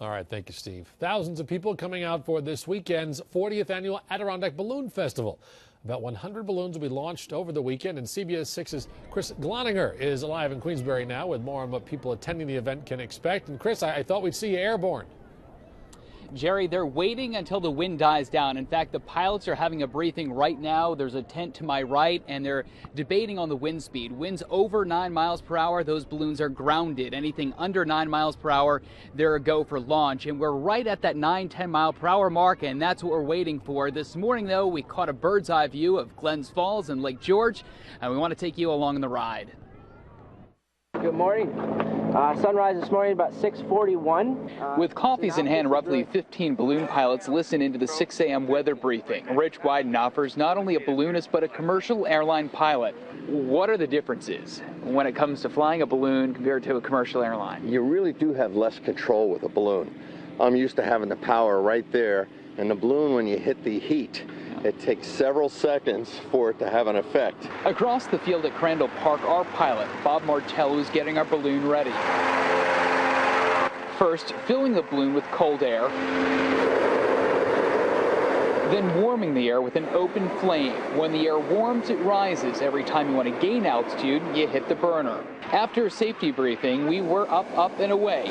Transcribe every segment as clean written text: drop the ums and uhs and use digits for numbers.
All right, thank you, Steve. Thousands of people coming out for this weekend's 40th annual Adirondack Balloon Festival. About 100 balloons will be launched over the weekend, and CBS 6's Chris Gloninger is live in Queensbury now with more on what people attending the event can expect. And Chris, I thought we'd see you airborne. Jerry, they're waiting until the wind dies down. In fact, the pilots are having a briefing right now. There's a tent to my right, and they're debating on the wind speed. Winds over 9 miles per hour, those balloons are grounded. Anything under 9 miles per hour, they're a go for launch. And we're right at that 9-10 mile per hour mark, and that's what we're waiting for. This morning, though, we caught a bird's eye view of Glens Falls and Lake George, and we want to take you along the ride. Good morning. Sunrise this morning about 6:41. With coffees in hand, roughly 15 balloon pilots listen into the 6 a.m. weather briefing. Rich Weidenhofer is not only a balloonist but a commercial airline pilot. What are the differences when it comes to flying a balloon compared to a commercial airline? You really do have less control with a balloon. I'm used to having the power right there, and the balloon, when you hit the heat, it takes several seconds for it to have an effect. Across the field at Crandall Park, our pilot, Bob Martello, is getting our balloon ready. First, filling the balloon with cold air, then warming the air with an open flame. When the air warms, it rises. Every time you want to gain altitude, you hit the burner. After a safety briefing, we were up, and away.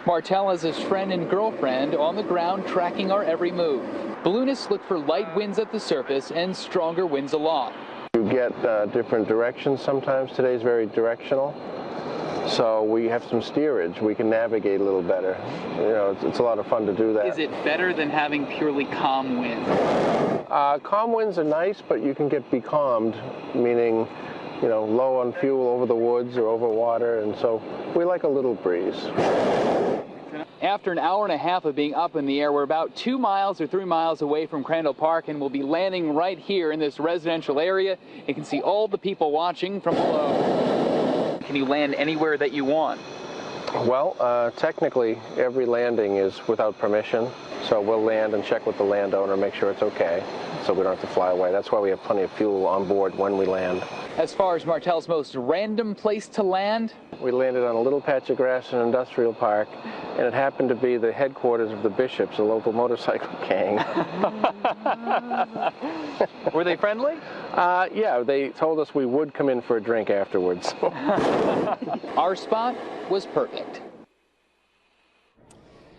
Martel has his friend and girlfriend on the ground tracking our every move. Balloonists look for light winds at the surface and stronger winds aloft. You get different directions sometimes. Today's very directional. So we have some steerage. We can navigate a little better. You know, it's a lot of fun to do that. Is it better than having purely calm winds? Calm winds are nice, but you can get becalmed, meaning, you know, low on fuel over the woods or over water, and so we like a little breeze. After an hour and a half of being up in the air, we're about 2 miles or 3 miles away from Crandall Park, and we'll be landing right here in this residential area. You can see all the people watching from below. Can you land anywhere that you want? Well, technically, every landing is without permission, so we'll land and check with the landowner, make sure it's okay, so we don't have to fly away. That's why we have plenty of fuel on board when we land. As far as Martel's most random place to land? We landed on a little patch of grass in an industrial park, and it happened to be the headquarters of the Bishops, a local motorcycle gang. Were they friendly? Yeah, they told us we would come in for a drink afterwards. Our spot was perfect.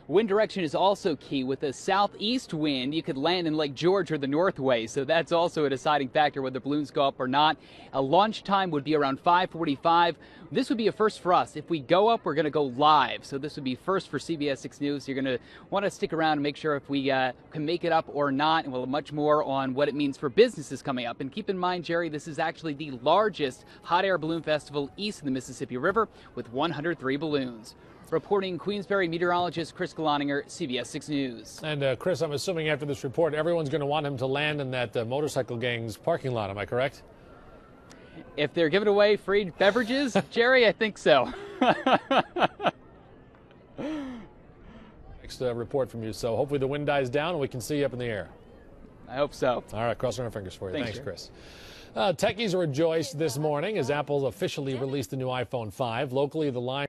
Wind direction is also key. With a southeast wind, you could land in Lake George or the Northway, so that's also a deciding factor whether balloons go up or not. A launch time would be around 5:45. This would be a first for us. If we go up, we're going to go live, so this would be first for CBS 6 News. You're going to want to stick around and make sure if we can make it up or not, and we'll have much more on what it means for businesses coming up. And keep in mind, Jerry, this is actually the largest hot air balloon festival east of the Mississippi River with 103 balloons. Reporting Queensbury, meteorologist Chris Gloninger, CBS 6 News. And Chris, I'm assuming after this report, everyone's going to want him to land in that motorcycle gang's parking lot. Am I correct? If they're giving away free beverages, Jerry, I think so. Next report from you. So hopefully the wind dies down and we can see you up in the air. I hope so. All right, crossing our fingers for you. Thanks, Jerry. Chris. Techies rejoiced this morning as Apple officially released the new iPhone 5. Locally, the line